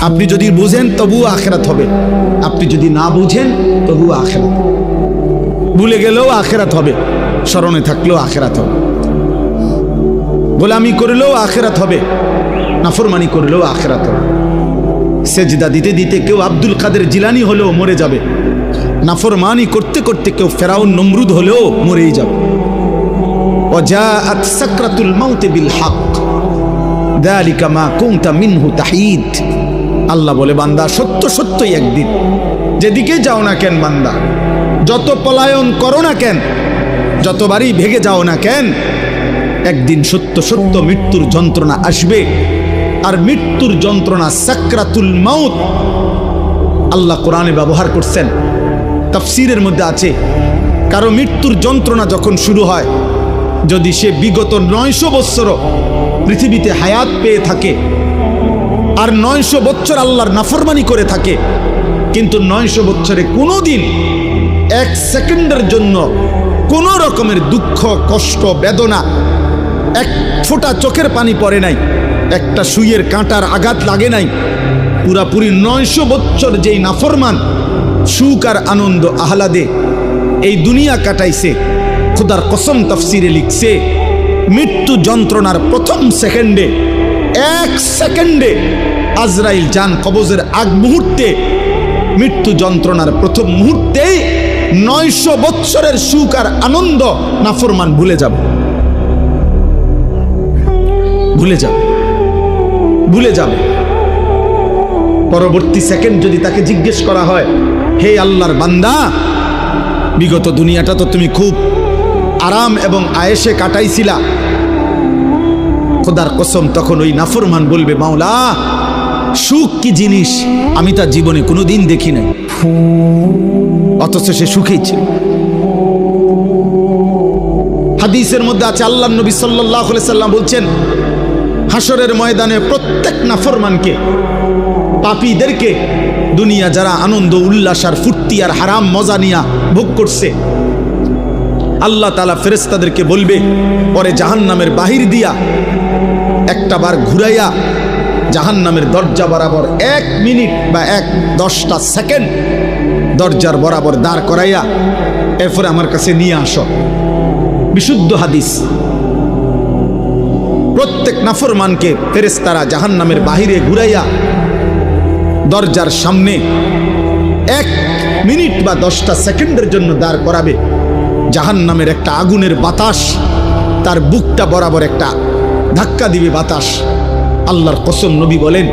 আপনি যদি বুঝেন তবুও আখেরাত হবে, আপনি যদি না বুঝেন তবুও আখেরাত। ভুলে গেলেও আখেরাত হবে, স্মরণে থাকলেও আখেরাত হবে। গোলামি করলেও আখেরাত হবে, নাফরমানি করলেও আখেরাত হবে। সেজদা দিতে দিতে কেউ আব্দুল কাদের জিলানি হলেও মরে যাবে, নাফরমানি করতে করতে কেউ ফেরাউন নমরুদ হলেও মরেই যাবে। ওয়াজাআত সাকরাতুল মাউত বিল হক যালিকা মা কুনতা মিনহু তাহিদ। আল্লাহ বলে, বান্দা সত্য সত্যই একদিন, যেদিকে যাও না কেন বান্দা, যত পলায়ন করো না কেন, যতবারই ভেগে যাও না কেন, একদিন সত্য সত্য মৃত্যুর যন্ত্রণা আসবে। আর মৃত্যুর যন্ত্রণা সাকরাতুল মাউত আল্লাহ কোরআনে ব্যবহার করছেন, তাফসীরের মধ্যে আছে। কারো মৃত্যুর যন্ত্রণা যখন শুরু হয়, যদি সে বিগত 900 বৎসর পৃথিবীতে হায়াত পেয়ে থাকে আর 900 বছর আল্লাহর নাফরমানি করে থাকে, কিন্তু 900 বছরে কোনোদিন 1 সেকেন্ডের জন্য কোনো রকমের দুঃখ কষ্ট বেদনা, এক ফোঁটা চোখের পানি পড়ে নাই, একটা সুইয়ের কাঁটার আঘাত লাগে নাই, পুরাপুরি 900 বছর যেই নাফরমান সুখ আর আনন্দ আহ্লাদে এই দুনিয়া কাটাইছে, খোদার কসম তাফসিরে লিখছে, মৃত্যু যন্ত্রণার প্রথম সেকেন্ডে, 1 সেকেন্ডে আজরাইল জান কবজের আগ মুহূর্তে, মৃত্যু যন্ত্রণার প্রথম মুহূর্তেই 900 বৎসরের সুখ আর আনন্দ নাফরমান ভুলে যাবে, ভুলে যাবে, ভুলে যাবে। পরবর্তী সেকেন্ড যদি তাকে জিজ্ঞেস করা হয়, হে আল্লাহর বান্দা, বিগত দুনিয়াটা তো তুমি খুব আরাম এবং আয়েশে কাটাইছিলা, খোদার কসম তখন ওই নাফরমান বলবে, মাওলা সুখ কি জিনিস আমি তার জীবনে কোনোদিন দেখি নাই, অথচ সে সুখেই ছিল। হাদিসের মধ্যে আছে, আল্লাহর নবী সাল্লাল্লাহু আলাইহি সাল্লাম বলছেন, হাসরের ময়দানে প্রত্যেক নাফরমানকে, পাপীদেরকে, দুনিয়া যারা আনন্দ উল্লাস আর ফুর্তি আর হারাম মজা নিয়া ভোগ করছে, আল্লাহ তাআলা ফেরেশতাদেরকে বলবে, পরে জাহান্নামের বাহির দিয়া একটা বার ঘুরাইয়া জাহান্নামের দরজা বরাবর 1 মিনিট বা 10টা সেকেন্ড দরজার বরাবর দাঁড় করাইয়া এরপরে আমার কাছে নিয়ে আসো। বিশুদ্ধ হাদিস। প্রত্যেক নাফরমানকে ফেরেশতারা জাহান্নামের বাহিরে ঘুরাইয়া দরজার সামনে 1 মিনিট বা 10টা সেকেন্ডের জন্য দাঁড় করাবে। জাহান্নামের একটা আগুনের বাতাস তার বুকটা বরাবর একটা ধাক্কা দিবে বাতাস। আল্লাহর কসম নবী বলেন,